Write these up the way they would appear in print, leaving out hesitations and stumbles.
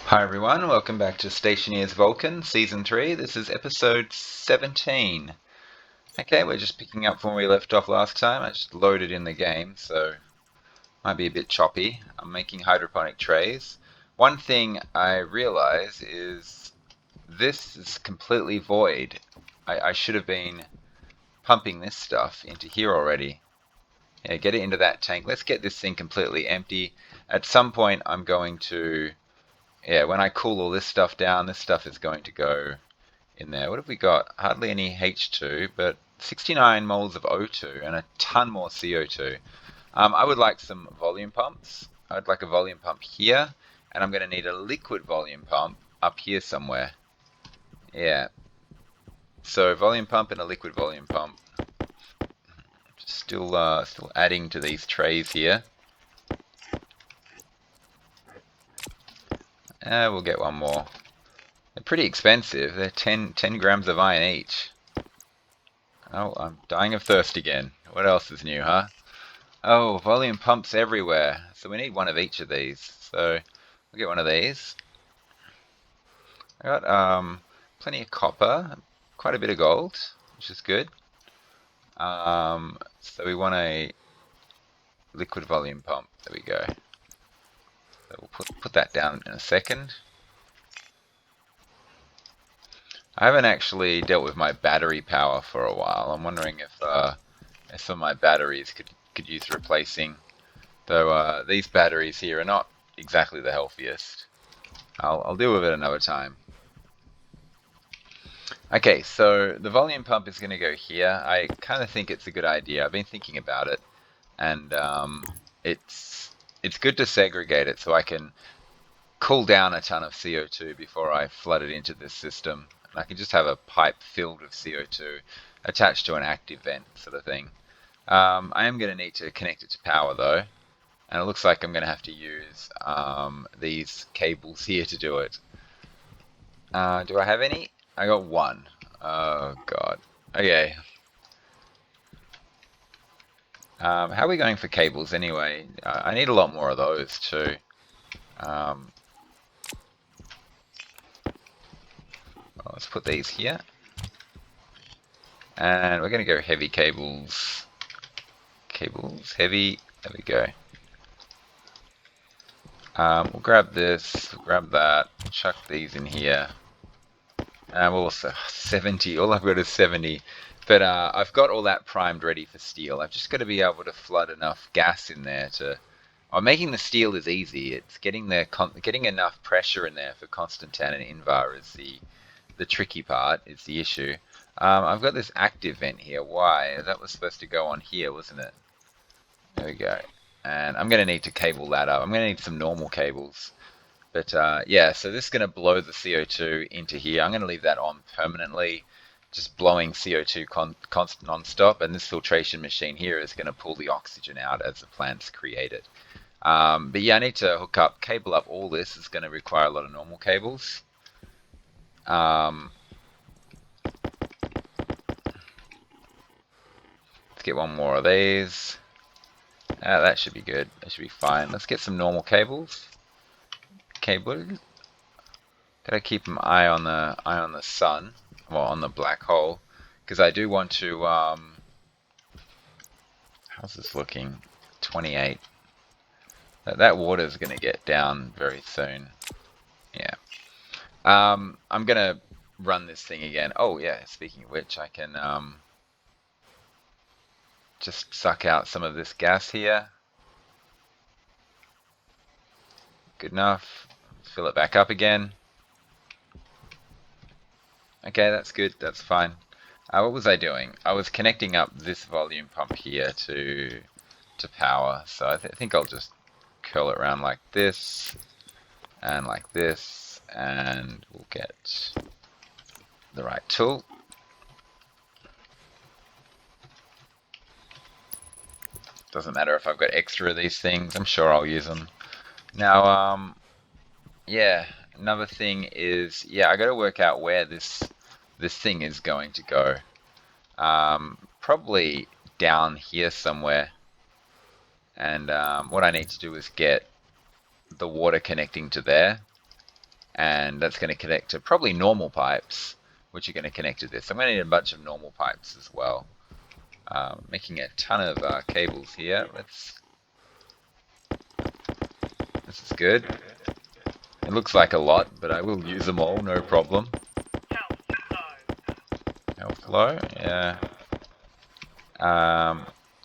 Hi everyone, welcome back to Stationeers Vulcan, Season 3. This is episode 17. Okay, we're just picking up from where we left off last time. I just loaded in the game, so might be a bit choppy. I'm making hydroponic trays. One thing I realize is this is completely void. I should have been pumping this stuff into here already. Yeah, get it into that tank. Let's get this thing completely empty. At some point I'm going to when I cool all this stuff down, this stuff is going to go in there. What have we got? Hardly any H2, but 69 moles of O2 and a ton more CO2. I would like some volume pumps. I'd like a volume pump here, and I'm going to need a liquid volume pump up here somewhere. Yeah. So volume pump and a liquid volume pump. Still adding to these trays here. We'll get one more. They're pretty expensive. They're 10 grams of iron each. Oh, I'm dying of thirst again. What else is new, huh? Oh, volume pumps everywhere. So we need one of each of these. So we'll get one of these. I got plenty of copper, quite a bit of gold, which is good. So we want a liquid volume pump. There we go. So we'll put that down in a second. I haven't actually dealt with my battery power for a while. I'm wondering if some of my batteries could use replacing. Though these batteries here are not exactly the healthiest. I'll deal with it another time. Okay, so the volume pump is going to go here. I kind of think it's a good idea. I've been thinking about it, and it's good to segregate it so I can cool down a ton of CO2 before I flood it into this system. And I can just have a pipe filled with CO2 attached to an active vent sort of thing. I am going to need to connect it to power though. And it looks like I'm going to have to use these cables here to do it. Do I have any? I got one. Oh, God. Okay. How are we going for cables anyway? I need a lot more of those too. Let's put these here. And we're going to go heavy cables. Cables, heavy. There we go. We'll grab this, we'll grab that, chuck these in here. And we'll also 70. All I've got is 70. But I've got all that primed ready for steel. I've just got to be able to flood enough gas in there to. Oh, making the steel is easy. It's getting getting enough pressure in there for Constantan and Invar is the tricky part. Is the issue. I've got this active vent here. Why? That was supposed to go on here, wasn't it? There we go. And I'm going to need to cable that up. I'm going to need some normal cables. But yeah, so this is going to blow the CO2 into here. I'm going to leave that on permanently, just blowing CO2 constant non-stop. And this filtration machine here is going to pull the oxygen out as the plants create it. But yeah, I need to cable up all this. It's going to require a lot of normal cables. Let's get one more of these. That should be good. That should be fine. Let's get some normal cables. Gotta keep an eye on the sun, well, on the black hole, because I do want to. How's this looking? 28. That water is gonna get down very soon. Yeah. I'm gonna run this thing again. Oh yeah. Speaking of which, I can just suck out some of this gas here. Good enough. Fill it back up again. Okay, that's good. That's fine. What was I doing? I was connecting up this volume pump here to power. So I think I'll just curl it around like this and like this, and we'll get the right tool. Doesn't matter if I've got extra of these things. I'm sure I'll use them. Now, yeah, another thing is, yeah, I got to work out where this thing is going to go. Probably down here somewhere. And what I need to do is get the water connecting to there. and that's going to connect to probably normal pipes, which are going to connect to this. I'm going to need a bunch of normal pipes as well. Making a ton of cables here. This is good. It looks like a lot, but I will use them all, no problem. Health low, yeah.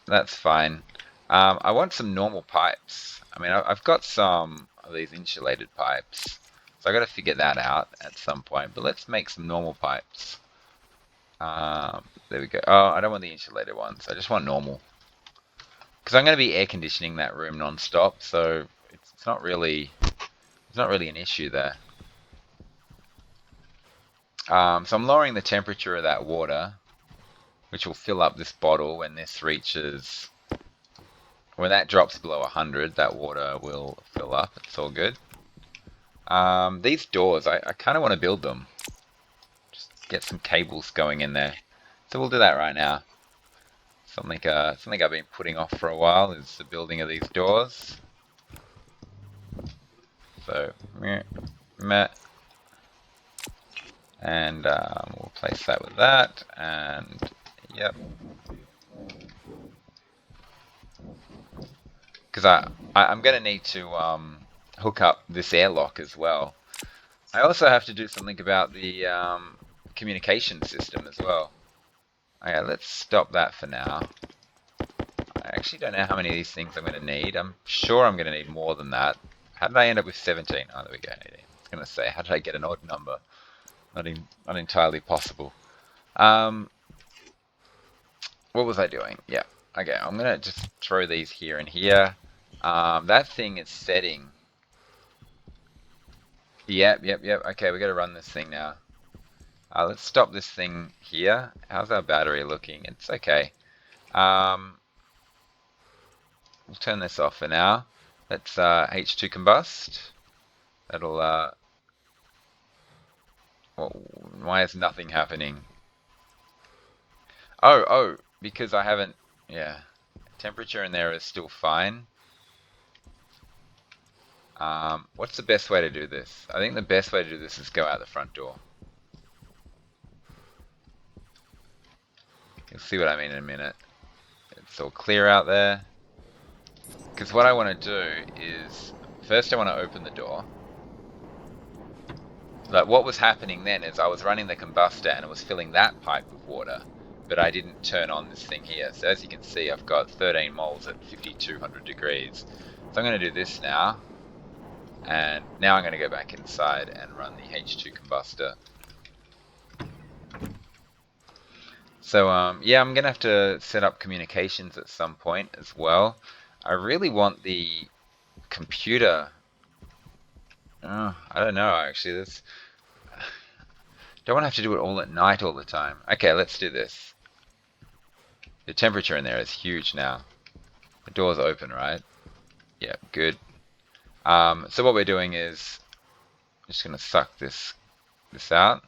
That's fine. I want some normal pipes. I mean, I've got some of these insulated pipes, so I got to figure that out at some point. But let's make some normal pipes. There we go. Oh, I don't want the insulated ones. I just want normal, because I'm going to be air conditioning that room non-stop, so it's not really an issue there. So I'm lowering the temperature of that water, which will fill up this bottle when this reaches. When that drops below 100, that water will fill up. It's all good. These doors, I kind of want to build them. Just get some cables going in there. So we'll do that right now. Something I've been putting off for a while is the building of these doors. So, meh. And we'll place that with that, and yep. Because I'm going to need to hook up this airlock as well. I also have to do something about the communication system as well. Okay, let's stop that for now. I actually don't know how many of these things I'm going to need. I'm sure I'm going to need more than that. How did I end up with 17? Oh, there we go. I was going to say, how did I get an odd number? Not entirely possible. What was I doing? Yeah. Okay, I'm going to just throw these here and here. That thing is setting. Yep. Okay, we got to run this thing now. Let's stop this thing here. How's our battery looking? It's okay. We'll turn this off for now. Let's H2 combust. That'll. Why is nothing happening? Oh, because I haven't. Yeah, temperature in there is still fine. What's the best way to do this? I think the best way to do this is go out the front door. You'll see what I mean in a minute. It's all clear out there. Because what I want to do is, first I want to open the door. Like what was happening then is I was running the combustor and it was filling that pipe with water, but I didn't turn on this thing here. So as you can see, I've got 13 moles at 5200 degrees. So I'm going to do this now. And now I'm going to go back inside and run the H2 combustor. So yeah, I'm going to have to set up communications at some point as well. I really want the computer. I don't know actually. Don't want to have to do it all at night all the time. Okay, let's do this. The temperature in there is huge now. The door's open, right? Yeah, good. So what we're doing is just going to suck this out.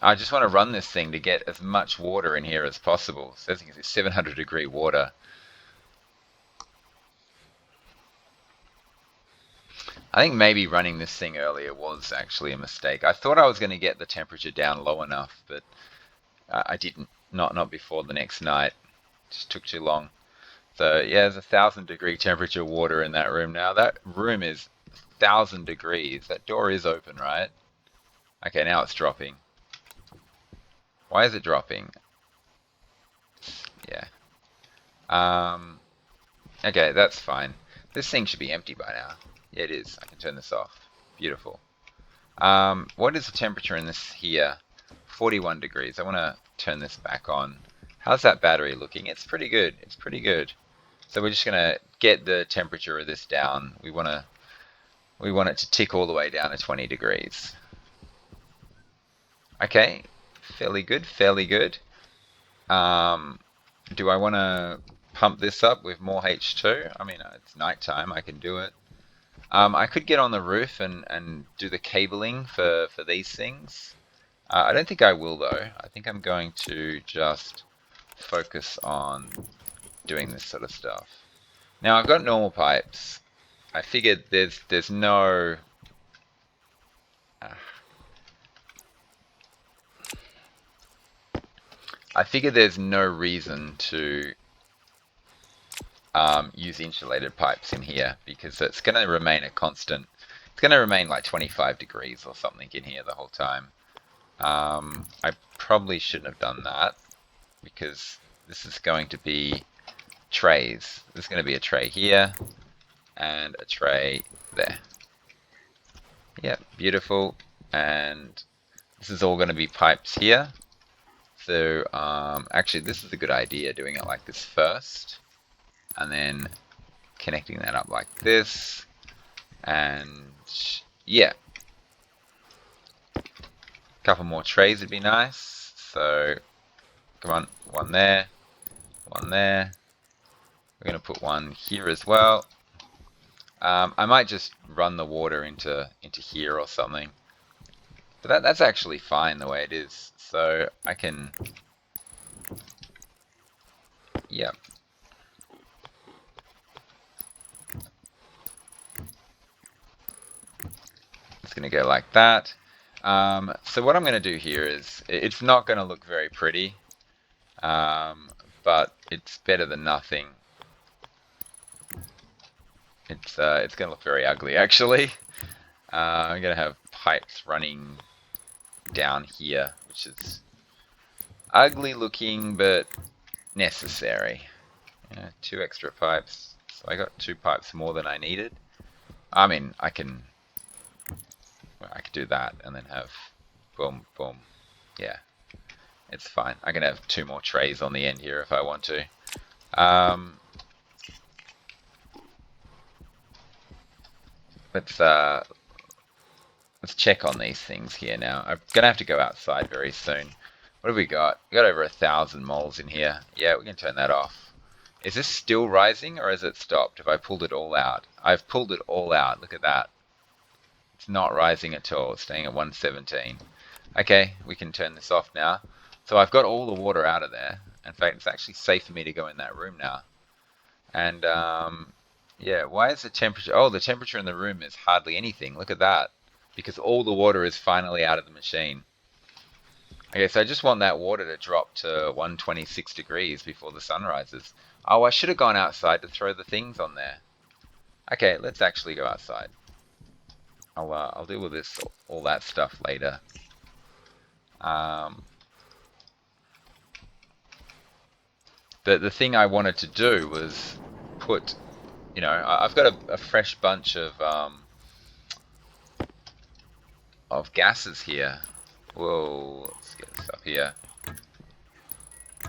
I just want to run this thing to get as much water in here as possible. So as you can see, 700 degree water. I think maybe running this thing earlier was actually a mistake. I thought I was going to get the temperature down low enough, but I didn't. Not before the next night. Just took too long. So yeah, there's 1,000 degree temperature water in that room now. That room is 1,000 degrees. That door is open, right? Okay, now it's dropping. Why is it dropping? Yeah. Okay, that's fine. This thing should be empty by now. Yeah, it is. I can turn this off. Beautiful. What is the temperature in this here? 41 degrees. I want to turn this back on. How's that battery looking? It's pretty good. It's pretty good. So we're just going to get the temperature of this down. We want it to tick all the way down to 20 degrees. Okay, fairly good, fairly good. Do I want to pump this up with more H2? I mean, it's nighttime, I can do it. I could get on the roof and do the cabling for these things. I don't think I will though. I think I'm going to just focus on doing this sort of stuff. Now I've got normal pipes. I figured there's no I figure there's no reason to use insulated pipes in here because it's going to remain a constant. It's going to remain like 25 degrees or something in here the whole time. I probably shouldn't have done that because this is going to be trays. There's going to be a tray here and a tray there. Yeah, beautiful. And this is all going to be pipes here. So actually this is a good idea, doing it like this first and then connecting that up like this. And yeah, a couple more trays would be nice. So come on, one there, one there. We're going to put one here as well. I might just run the water into here or something. But that's actually fine the way it is. So I can, yeah. It's going to go like that. So what I'm going to do here is, it's not going to look very pretty, but it's better than nothing. It's going to look very ugly actually. I'm going to have pipes running down here, which is ugly looking but necessary. Yeah, 2 extra pipes. So I got 2 pipes more than I needed. I mean, I could do that and then have boom, boom. Yeah, it's fine. I can have 2 more trays on the end here if I want to. Let's check on these things here now. I'm gonna have to go outside very soon. What have we got? We got over 1,000 moles in here. Yeah, we can turn that off. Is this still rising or has it stopped? Have I pulled it all out? I've pulled it all out. Look at that. It's not rising at all. It's staying at 117. Okay, we can turn this off now. So I've got all the water out of there. In fact, it's actually safe for me to go in that room now. And yeah, why is the temperature? Oh, the temperature in the room is hardly anything. Look at that. Because all the water is finally out of the machine. Okay, so I just want that water to drop to 126 degrees before the sun rises. Oh, I should have gone outside to throw the things on there. Okay, let's actually go outside. I'll deal with this, all that stuff later. The thing I wanted to do was put, you know, I've got a fresh bunch of gases here. Whoa, let's get this up here.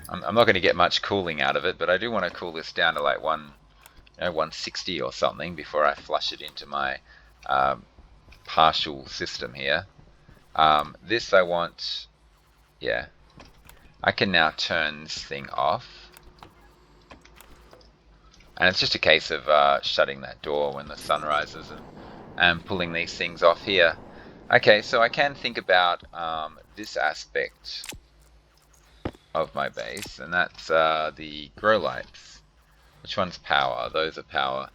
I'm not going to get much cooling out of it, but I do want to cool this down to like 160 or something before I flush it into my partial system here. This I want, yeah. I can now turn this thing off. And it's just a case of shutting that door when the sun rises and pulling these things off here. Okay, so I can think about this aspect of my base, and that's the grow lights. Which one's power? Those are power.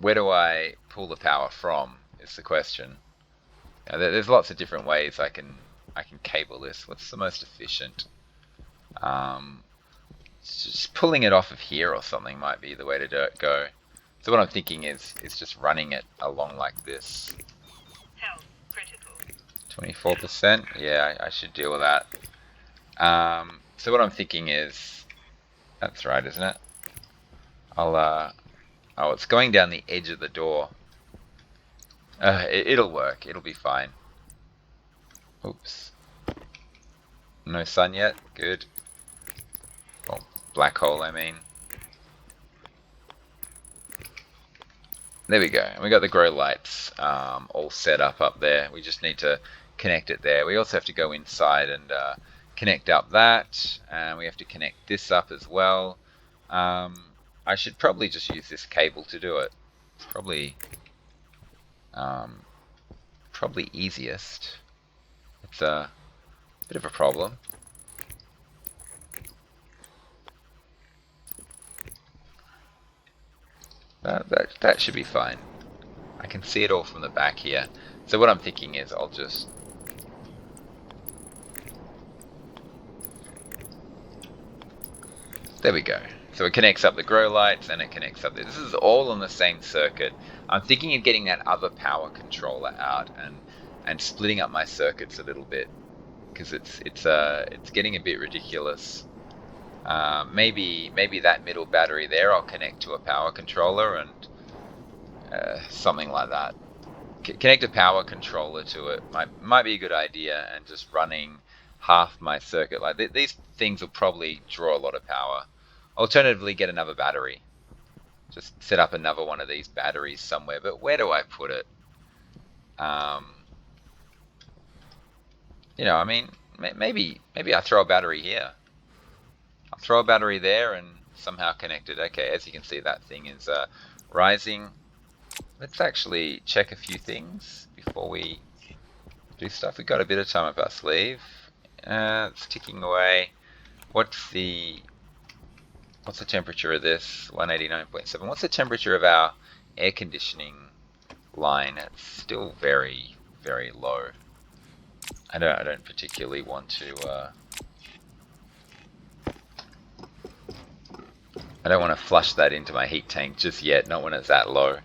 Where do I pull the power from is the question. There's lots of different ways I can cable this. What's the most efficient? Just pulling it off of here or something might be the way to go. So what I'm thinking is just running it along like this. 24%? Yeah, I should deal with that. So what I'm thinking is, that's right, isn't it? Oh, it's going down the edge of the door. It'll work. It'll be fine. Oops. No sun yet? Good. Well, black hole, I mean. There we go. And we got the grow lights all set up there. We just need to connect it there. We also have to go inside and connect up that. And we have to connect this up as well. I should probably just use this cable to do it. It's probably easiest. It's a bit of a problem. That should be fine. I can see it all from the back here. So what I'm thinking is I'll just... There we go. So it connects up the grow lights and it connects up there. This is all on the same circuit. I'm thinking of getting that other power controller out and splitting up my circuits a little bit, because it's getting a bit ridiculous. Maybe that middle battery there I'll connect to a power controller and something like that. Connect a power controller to it might be a good idea, and just running half my circuit. Like these things will probably draw a lot of power. Alternatively, get another battery. Just set up another one of these batteries somewhere. But where do I put it? You know, I mean, maybe I throw a battery here. I'll throw a battery there and somehow connect it. Okay, as you can see, that thing is rising. Let's actually check a few things before we do stuff. We've got a bit of time up our sleeve. It's ticking away. What's the temperature of this? 189.7. What's the temperature of our air conditioning line? It's still very, very low. I don't particularly want to. I don't want to flush that into my heat tank just yet. Not when it's that low.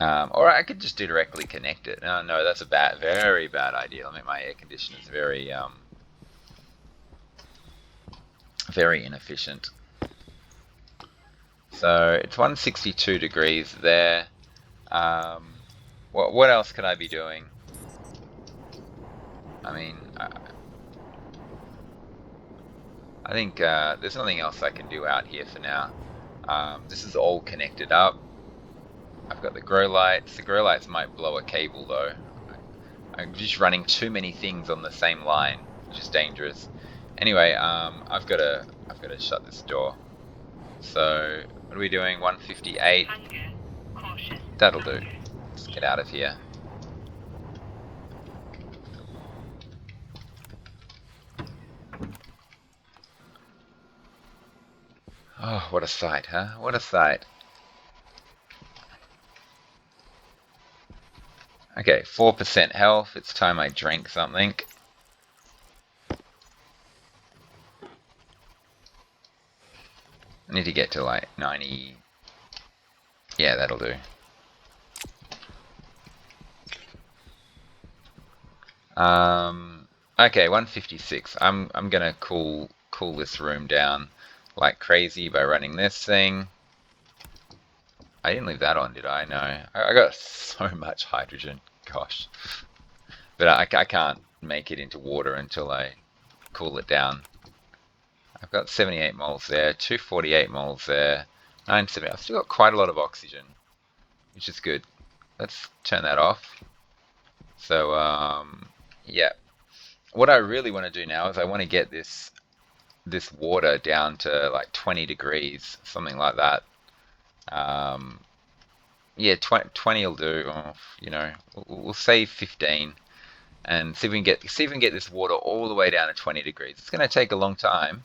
Or I could just directly connect it. No, that's a very bad idea. I mean, my air conditioner is very inefficient. So it's 162 degrees there. What else could I be doing? I mean, I think there's nothing else I can do out here for now. This is all connected up. I've got the grow lights. The grow lights might blow a cable though. I'm just running too many things on the same line, which is dangerous. Anyway, I've got to shut this door. So what are we doing? 158. That'll do. Let's get out of here. Oh, what a sight, huh? What a sight. Okay, 4% health. It's time I drank something. I need to get to like 90. Yeah, that'll do. Okay, 156. I'm gonna cool this room down like crazy by running this thing. I didn't leave that on, did I? No. I got so much hydrogen. Gosh. But I can't make it into water until I cool it down. I've got 78 moles there, 248 moles there, 970. I've still got quite a lot of oxygen, which is good. Let's turn that off. So, yeah. What I really want to do now is I want to get this water down to like 20 degrees, something like that. Yeah, 20 will do. Oh, you know, we'll save 15 and see if we can get this water all the way down to 20 degrees. It's going to take a long time,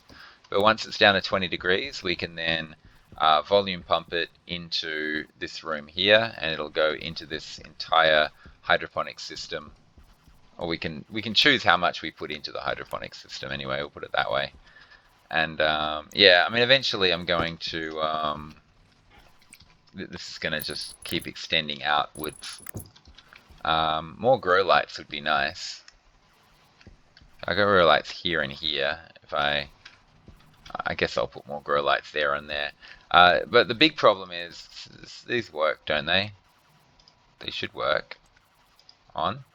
but once it's down to 20 degrees, we can then volume pump it into this room here, and it'll go into this entire hydroponic system. Or we can choose how much we put into the hydroponic system. Anyway, we'll put it that way. And yeah, I mean, eventually I'm going to. This is going to just keep extending outwards. More grow lights would be nice. I got grow lights here and here. If I guess I'll put more grow lights there and there. But the big problem is these work, don't they? They should work. On.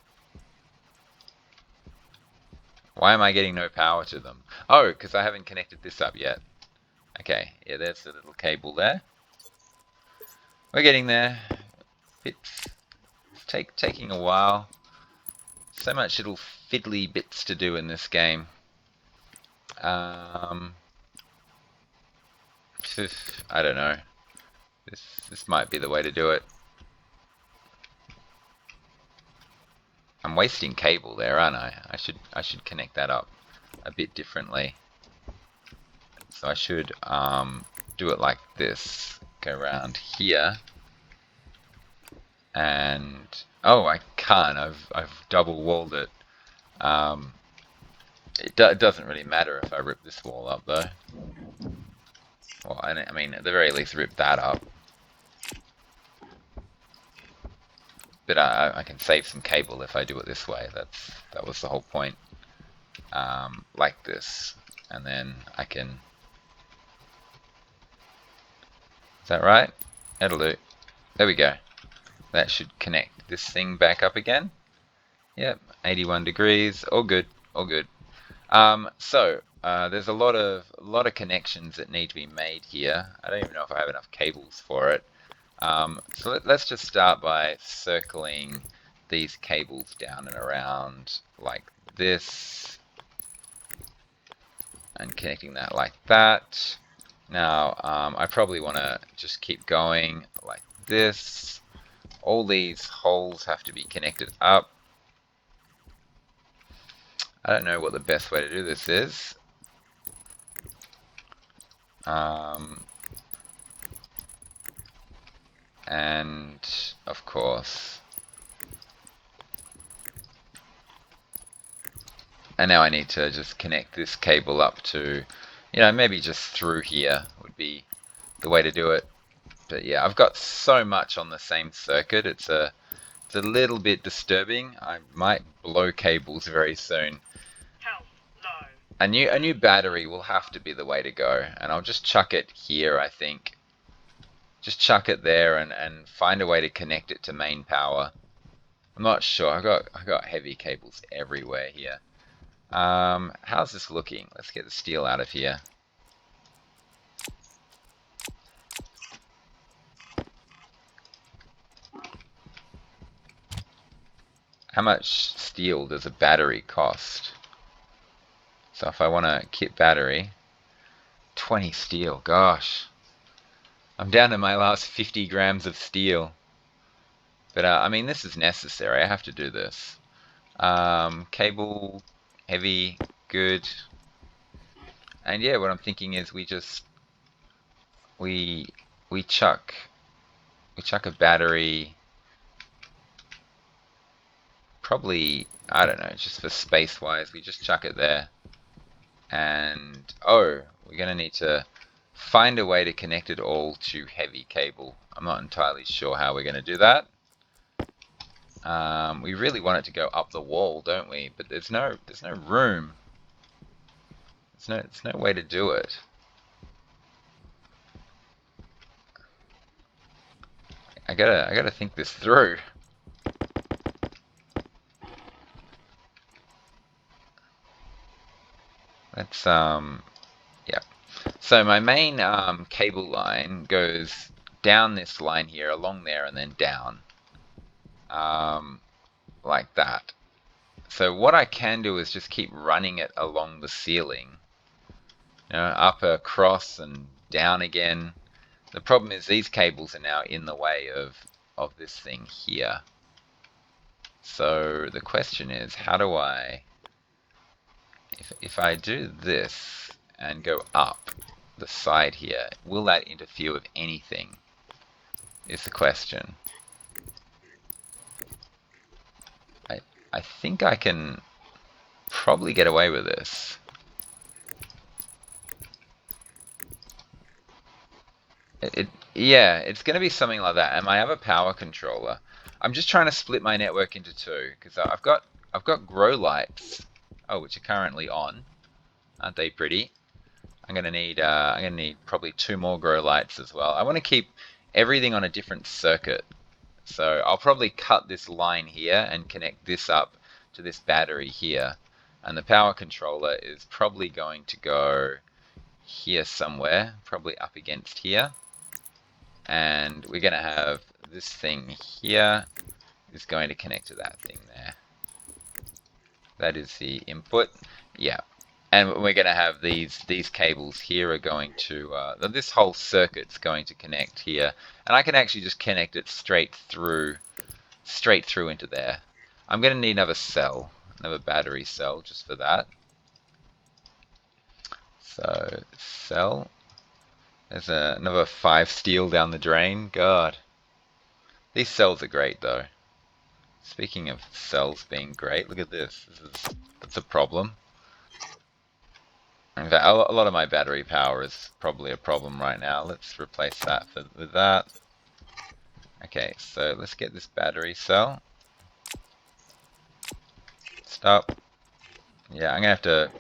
Why am I getting no power to them? Oh, because I haven't connected this up yet. Okay, yeah, there's the little cable there. We're getting there. It's taking a while. So much little fiddly bits to do in this game. I don't know. This might be the way to do it. I'm wasting cable there, aren't I? I should connect that up a bit differently. So I should do it like this. around here. And oh, I can't. I've double walled it. It doesn't really matter if I rip this wall up though. Well, I mean, at the very least, rip that up. But I can save some cable if I do it this way. That was the whole point. Like this, and then I can. Is that right? That'll do. There we go. That should connect this thing back up again. Yep, 81 degrees. All good. All good. There's a lot of connections that need to be made here. I don't even know if I have enough cables for it. Let's just start by circling these cables down and around like this, and connecting that like that. Now, I probably want to just keep going like this. All these holes have to be connected up. I don't know what the best way to do this is. And of course, and now I need to just connect this cable up to, maybe just through here would be the way to do it. But yeah, I've got so much on the same circuit, it's a little bit disturbing. I might blow cables very soon. A new battery will have to be the way to go, and I'll just chuck it here, I think. Just chuck it there and find a way to connect it to main power. I'm not sure. I got heavy cables everywhere here. How's this looking? Let's get the steel out of here. How much steel does a battery cost? So if I want a kit battery, 20 steel, gosh. I'm down to my last 50 grams of steel. But I mean, this is necessary. I have to do this. Cable, heavy, good. And yeah, what I'm thinking is we chuck a battery. Probably, I don't know, just for space wise, we just chuck it there. And oh, we're gonna need to find a way to connect it all to heavy cable. I'm not entirely sure how we're gonna do that. We really want it to go up the wall, don't we? But there's no room. There's no way to do it. I gotta think this through. Let's yeah. So my main cable line goes down this line here, along there, and then down. Like that. So what I can do is just keep running it along the ceiling. Up, across, and down again. The problem is these cables are now in the way of this thing here. So the question is, how do I, if I do this and go up the side here, will that interfere with anything? Is the question. I think I can probably get away with this. Yeah, it's going to be something like that. And I have a power controller. I'm just trying to split my network into two because I've got grow lights, which are currently on. Aren't they pretty? I'm gonna need probably 2 more grow lights as well. I want to keep everything on a different circuit. So I'll probably cut this line here and connect this up to this battery here. And the power controller is probably going to go here somewhere, probably up against here. And we're going to have this thing here is going to connect to that thing there. That is the input. Yeah. And we're going to have these cables here are going to, this whole circuit's going to connect here. And I can actually just connect it straight through into there. I'm going to need another battery cell just for that. So cell, There's another 5 steel down the drain. God. These cells are great though. Speaking of cells being great, look at this. That's a problem. In fact, a lot of my battery power is probably a problem right now. Let's replace that with that. Okay, so let's get this battery cell. Stop. Yeah, I'm gonna have to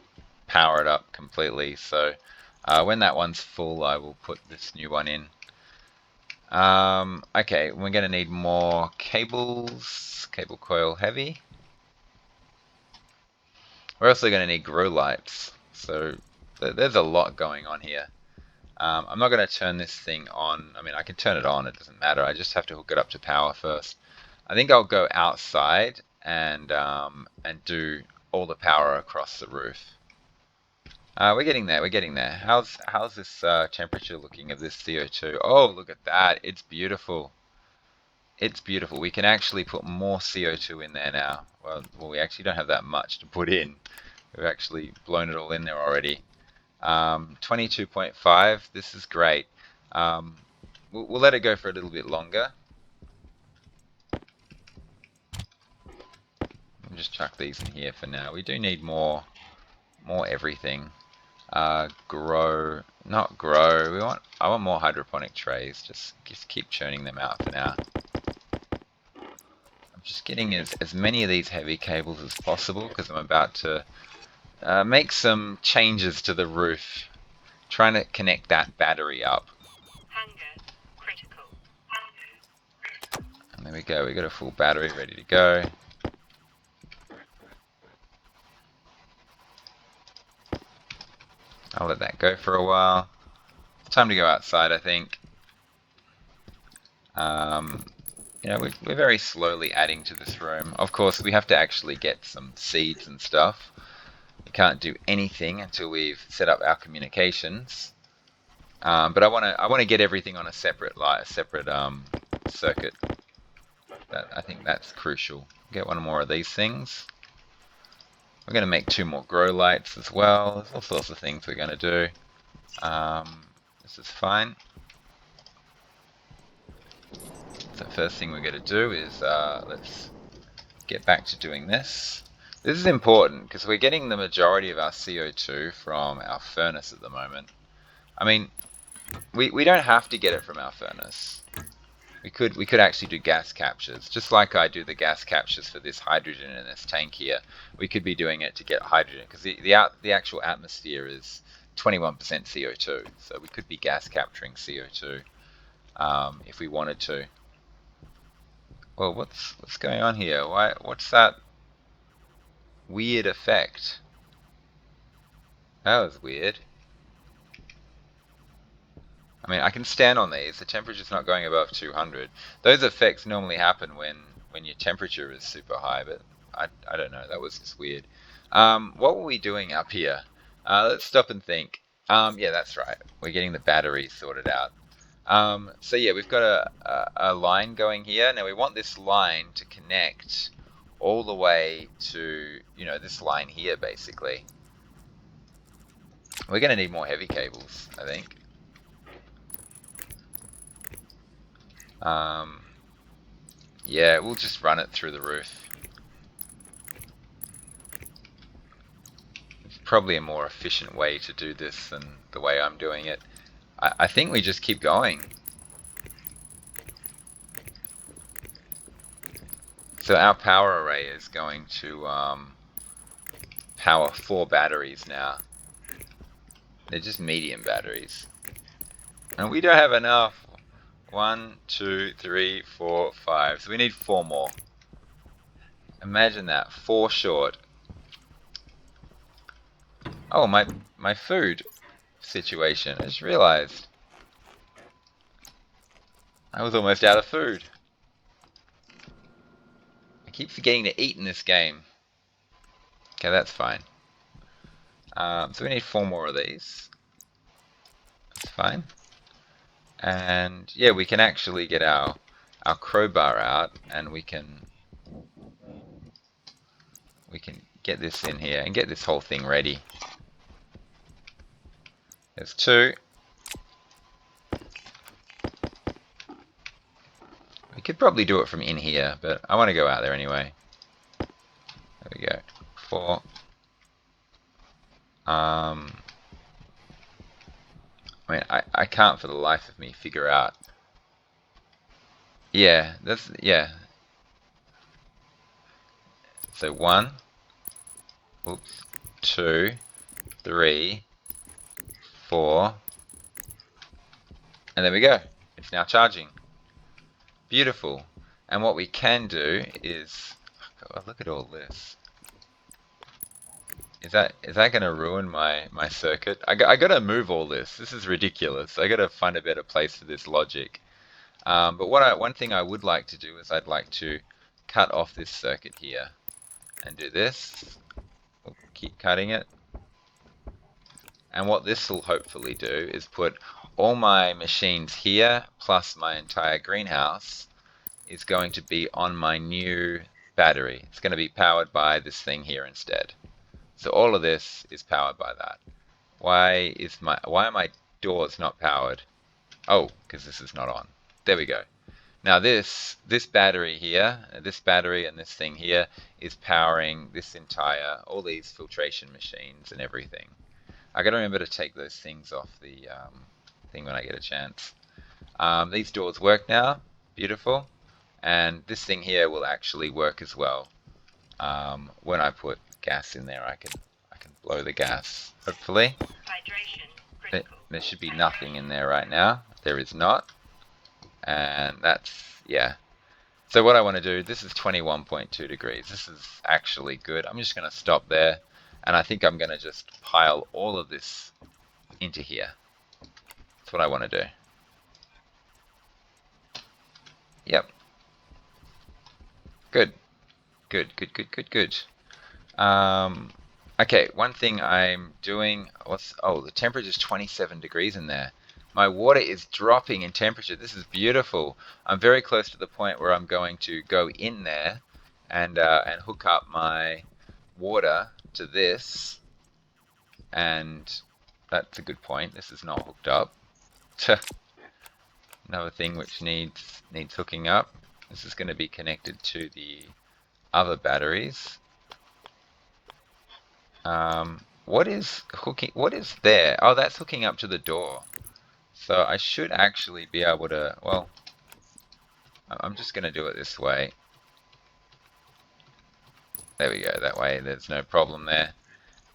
power it up completely. So when that one's full, I will put this new one in. Okay, we're gonna need more cables. Cable coil heavy. We're also gonna need grow lights. So there's a lot going on here. I'm not going to turn this thing on. I mean, I can turn it on. It doesn't matter. I just have to hook it up to power first. I think I'll go outside and do all the power across the roof. We're getting there. We're getting there. How's this temperature looking of this CO2? Oh, look at that. It's beautiful. It's beautiful. We can actually put more CO2 in there now. Well, we actually don't have that much to put in. We've actually blown it all in there already. 22.5. This is great. We'll let it go for a little bit longer. I'll just chuck these in here for now. We do need more everything. Grow, not grow. I want more hydroponic trays. Just keep churning them out for now. I'm just getting as many of these heavy cables as possible because I'm about to make some changes to the roof. Trying to connect that battery up. And there we go. We got a full battery ready to go. I'll let that go for a while. It's time to go outside, I think. You know, we're very slowly adding to this room. Of course, we have to actually get some seeds and stuff. We can't do anything until we've set up our communications. But I want to get everything on a separate circuit. I think that's crucial. Get one more of these things. We're going to make 2 more grow lights as well. There's all sorts of things we're going to do. This is fine. So first thing we're going to do is let's get back to doing this. This is important because we're getting the majority of our CO2 from our furnace at the moment. I mean, we don't have to get it from our furnace. We could actually do gas captures, just like I do the gas captures for this hydrogen in this tank here. We could be doing it to get hydrogen because the actual atmosphere is 21% CO2, so we could be gas capturing CO2 if we wanted to. Well, what's going on here? What's that weird effect? That was weird. I mean, I can stand on these. The temperature's not going above 200. Those effects normally happen when your temperature is super high, but I don't know. That was just weird. What were we doing up here? Let's stop and think. Yeah, that's right. We're getting the batteries sorted out. So yeah, we've got a line going here. Now we want this line to connect all the way to, you know, this line here, basically. We're going to need more heavy cables, I think. Yeah, we'll just run it through the roof. It's probably a more efficient way to do this than the way I'm doing it. I think we just keep going. So our power array is going to power 4 batteries now. They're just medium batteries. And we don't have enough. 1, 2, 3, 4, 5. So we need 4 more. Imagine that. 4 short. Oh, my food situation. I just realized I was almost out of food. I keep forgetting to eat in this game. Okay, that's fine. So we need 4 more of these. That's fine. And yeah, we can actually get our crowbar out, and we can get this in here and get this whole thing ready. There's 2. Could probably do it from in here, but I want to go out there anyway. There we go. 4. I mean, I can't for the life of me figure out. Yeah, yeah. So 1, oops, 2, 3, 4, and there we go. It's now charging. Beautiful. And what we can do is, oh, look at all this. Is that going to ruin my circuit? I got to move all this. This is ridiculous. I got to find a better place for this logic. But one thing I would like to do is I'd like to cut off this circuit here and do this. We'll keep cutting it. And what this will hopefully do is put all my machines here plus my entire greenhouse is going to be on my new battery. It's going to be powered by this thing here instead. So all of this is powered by that. Why are my doors not powered? Oh, because this is not on. There we go. Now this battery here, this battery and this thing here is powering this entire, all these filtration machines and everything. I got to remember to take those things off the thing when I get a chance. These doors work now. Beautiful. And this thing here will actually work as well. When I put gas in there, I can blow the gas, hopefully. There should be nothing in there right now. There is not. And that's, yeah. So what I want to do, this is 21.2 degrees. This is actually good. I'm just going to stop there. And I think I'm going to just pile all of this into here. That's what I want to do. Yep. Good. Good. Okay, one thing I'm doing, the temperature is 27 degrees in there. My water is dropping in temperature. This is beautiful. I'm very close to the point where I'm going to go in there and hook up my water to this. And that's a good point. This is not hooked up. Another thing which needs hooking up. This is going to be connected to the other batteries. What is there? Oh, that's hooking up to the door. So I should actually be able to, well, I'm just going to do it this way. There we go, that way there's no problem there.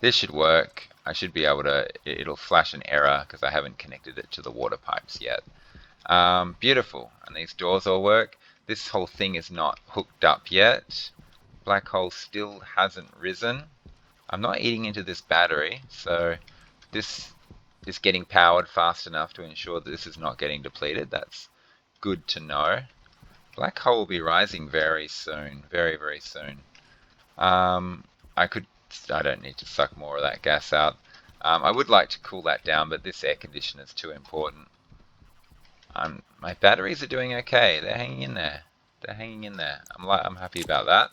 This should work. I should be able to, it'll flash an error because I haven't connected it to the water pipes yet. Beautiful, and these doors all work. This whole thing is not hooked up yet. Black hole still hasn't risen. I'm not eating into this battery, so this is getting powered fast enough to ensure that this is not getting depleted. That's good to know. Black hole will be rising very soon, very, very soon. I don't need to suck more of that gas out. I would like to cool that down, but this air conditioner is too important. My batteries are doing okay. They're hanging in there. I'm happy about that.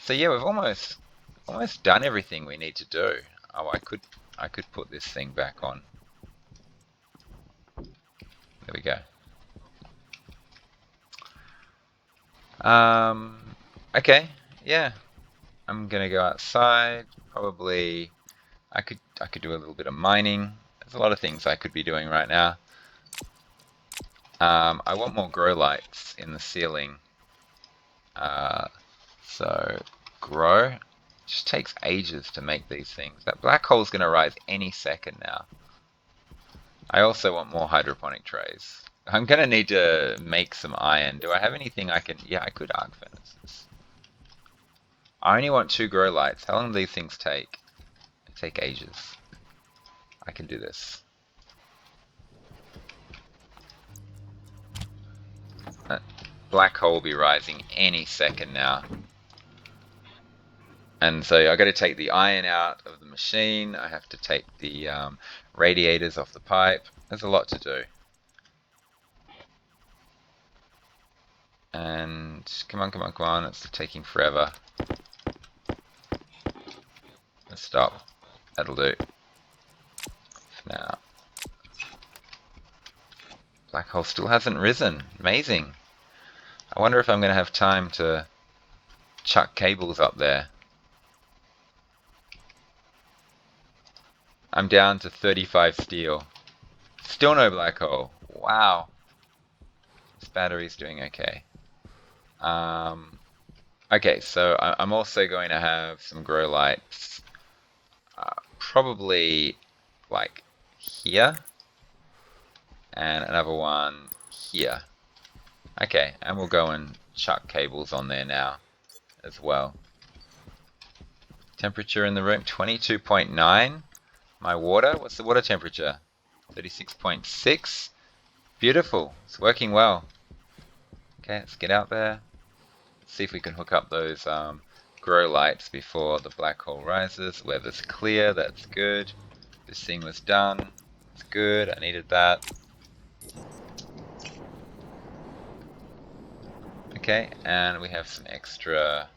So yeah, we've almost done everything we need to do. Oh, I could put this thing back on. There we go. Okay, yeah. I'm gonna go outside. Probably, I could do a little bit of mining. There's a lot of things I could be doing right now. I want more grow lights in the ceiling. So grow. Just takes ages to make these things. That black hole's going to rise any second now. I also want more hydroponic trays. I'm going to need to make some iron. Do I have anything I can... Yeah, I could arc furnaces. I only want 2 grow lights. How long do these things take? They take ages. I can do this. That black hole will be rising any second now. And so I got to take the iron out of the machine. I have to take the radiators off the pipe. There's a lot to do. And come on, it's taking forever. Let's stop. That'll do. For now. Black hole still hasn't risen. Amazing. I wonder if I'm going to have time to chuck cables up there. I'm down to 35 steel. Still no black hole. Wow. This battery's doing okay. Okay, so I'm also going to have some grow lights. Probably like here. And another one here. Okay, and we'll go and chuck cables on there now as well. Temperature in the room, 22.9. My water, what's the water temperature? 36.6. Beautiful, it's working well. Okay, let's get out there. See if we can hook up those grow lights before the black hole rises. Weather's clear, that's good. This thing was done, it's good, I needed that. Okay, and we have some extra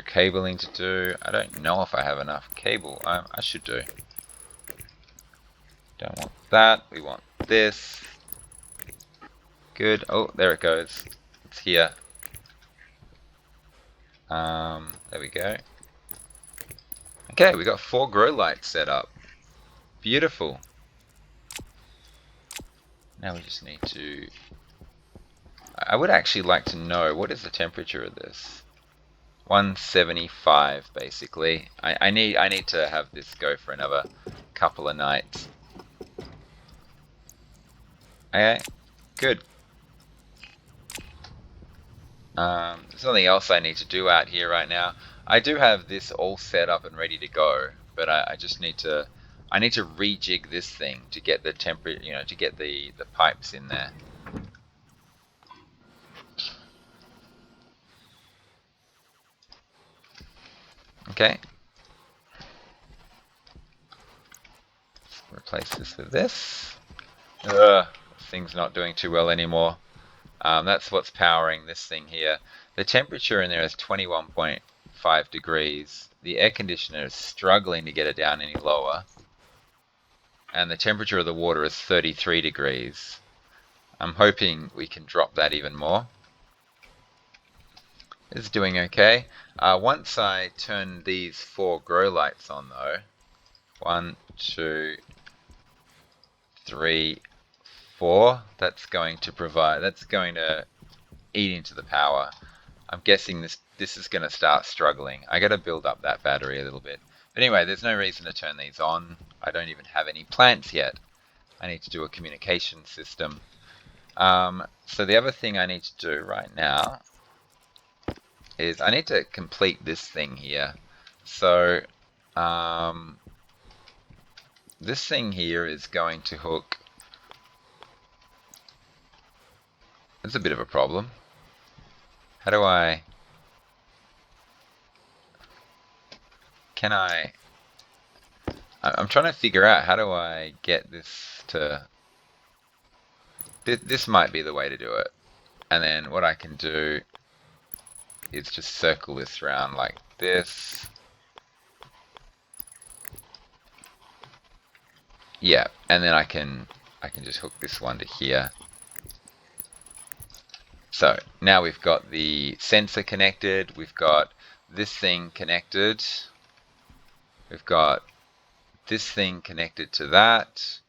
cabling to do. I don't know if I have enough cable. I should do. Don't want that. We want this. Good. Oh, there it goes. It's here. There we go. Okay, we got 4 grow lights set up. Beautiful. Now we just need to... I would actually like to know, what is the temperature of this? 175 basically. I need to have this go for another couple of nights. Okay, good. There's nothing else I need to do out here right now. I do have this all set up and ready to go, but I just need to rejig this thing to get the temperature, to get the pipes in there. Okay. Let's replace this with this. Ugh, this thing's not doing too well anymore. That's what's powering this thing here. The temperature in there is 21.5 degrees. The air conditioner is struggling to get it down any lower. And the temperature of the water is 33 degrees. I'm hoping we can drop that even more. It's doing okay. Once I turn these 4 grow lights on though, 1, 2, 3, 4, that's going to eat into the power. I'm guessing this is going to start struggling. I got to build up that battery a little bit. But anyway, there's no reason to turn these on. I don't even have any plants yet. I need to do a communication system. So the other thing I need to do right now is I need to complete this thing here. So this thing here is going to hook. It's a bit of a problem. How do I... I'm trying to figure out how do I get this to... This might be the way to do it. And then what I can do is just circle this around like this. Yeah, and then I can just hook this one to here. So now we've got the sensor connected, we've got this thing connected, we've got this thing connected to that.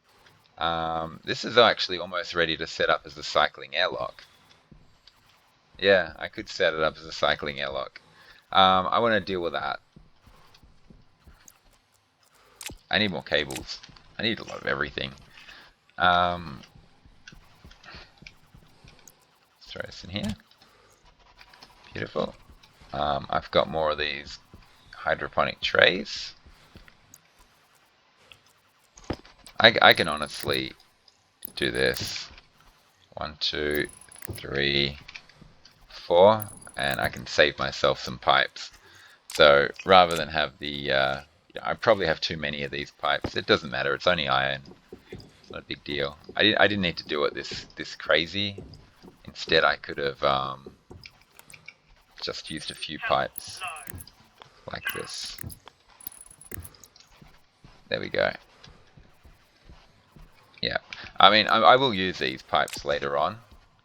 This is actually almost ready to set up as a cycling airlock. Yeah, I could set it up as a cycling airlock. I want to deal with that. I need more cables. I need a lot of everything. Let's throw this in here. Beautiful. I've got more of these hydroponic trays. I can honestly do this. 1, 2, 3, 4, and I can save myself some pipes. So rather than have the, I probably have too many of these pipes. It doesn't matter. It's only iron. It's not a big deal. I didn't need to do it this crazy. Instead, I could have just used a few pipes like this. There we go. Yeah, I mean, I will use these pipes later on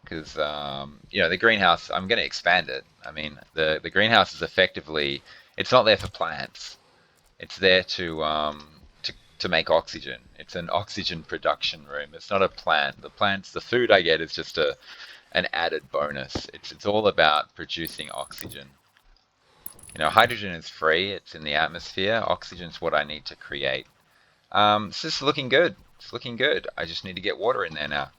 because the greenhouse, I'm going to expand it. I mean, the greenhouse is effectively, it's not there for plants. It's there to make oxygen. It's an oxygen production room. It's not a plant. The food I get is just an added bonus. It's all about producing oxygen. Hydrogen is free. It's in the atmosphere. Oxygen's what I need to create. It's just looking good. It's looking good. I just need to get water in there now.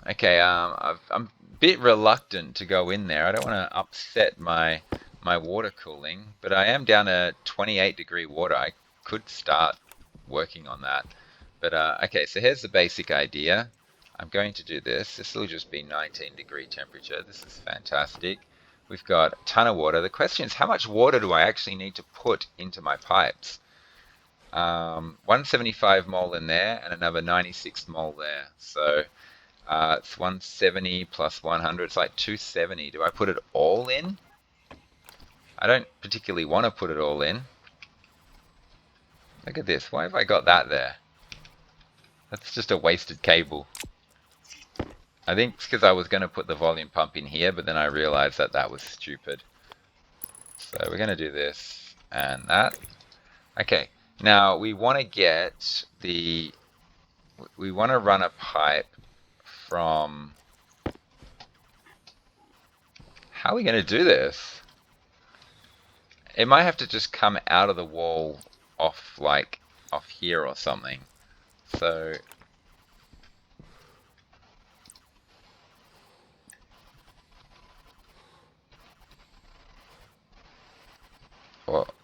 Okay, I'm a bit reluctant to go in there. I don't want to upset my water cooling, but I am down to 28-degree water. I could start working on that. But okay, so here's the basic idea. I'm going to do this. This will just be 19-degree temperature. This is fantastic. We've got a ton of water. The question is, how much water do I actually need to put into my pipes? 175 mole in there and another 96 mole there. So it's 170 plus 100. It's like 270. Do I put it all in? I don't particularly want to put it all in. Look at this. Why have I got that there? That's just a wasted cable. I think it's because I was going to put the volume pump in here, but then I realized that that was stupid. So we're going to do this and that. Okay. Now we want to get we want to run a pipe from, how are we going to do this? It might have to just come out of the wall off here or something. So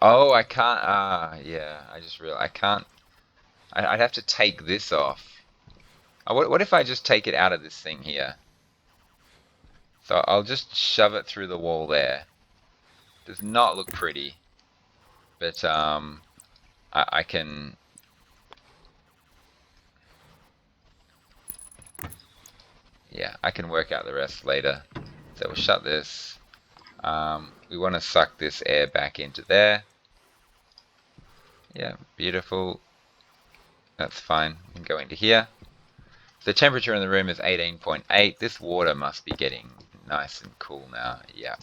oh, I can't. Yeah, I just realized I can't. I'd have to take this off. What if I just take it out of this thing here? So I'll just shove it through the wall there. Does not look pretty, but I can. Yeah, I can work out the rest later. So we'll shut this. We want to suck this air back into there. Yeah, beautiful. That's fine. We can go into here. The temperature in the room is 18.8. This water must be getting nice and cool now. Yeah.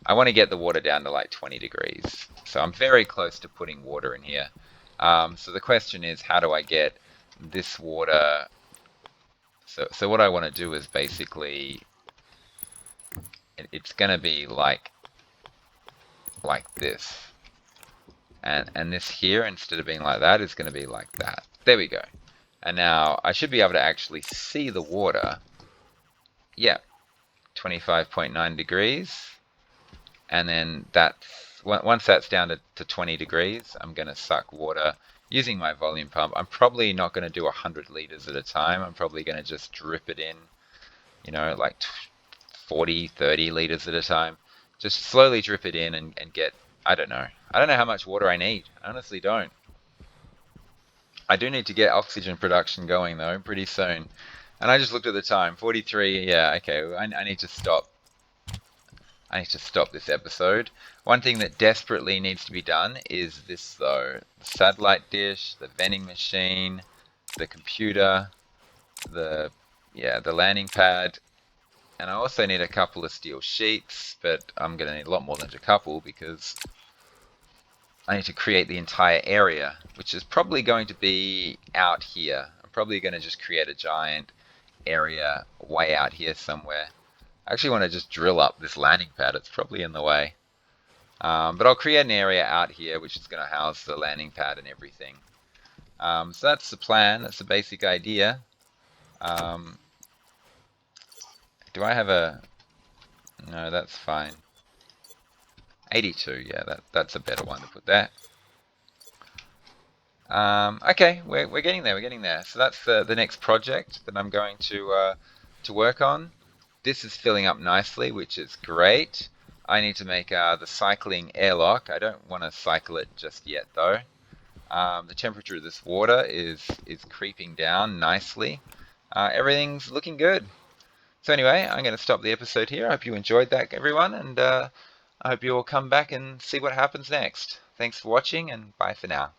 I want to get the water down to like 20 degrees. So I'm very close to putting water in here. So the question is, how do I get this water? So what I want to do is basically, it's going to be like this. And this here, instead of being like that, is going to be like that. There we go. And now I should be able to actually see the water. Yeah, 25.9 degrees. And then once that's down to 20 degrees, I'm going to suck water using my volume pump. I'm probably not going to do 100 liters at a time. I'm probably going to just drip it in, like 40, 30 liters at a time. Just slowly drip it in and get, I don't know. I don't know how much water I need. I honestly don't. I do need to get oxygen production going though, pretty soon. And I just looked at the time, 43, yeah, okay, I need to stop. I need to stop this episode. One thing that desperately needs to be done is this though. The satellite dish, the vending machine, the computer, the landing pad. And I also need a couple of steel sheets, but I'm going to need a lot more than a couple because I need to create the entire area, which is probably going to be out here. I'm probably going to just create a giant area way out here somewhere. I actually want to just drill up this landing pad. It's probably in the way. But I'll create an area out here which is going to house the landing pad and everything. So that's the plan. That's the basic idea. Do I have a... No, that's fine. 82, yeah, that's a better one to put there. Okay, we're getting there. We're getting there. So that's the next project that I'm going to work on. This is filling up nicely, which is great. I need to make the cycling airlock. I don't want to cycle it just yet, though. The temperature of this water is creeping down nicely. Everything's looking good. So anyway, I'm going to stop the episode here. I hope you enjoyed that, everyone, and I hope you all come back and see what happens next. Thanks for watching, and bye for now.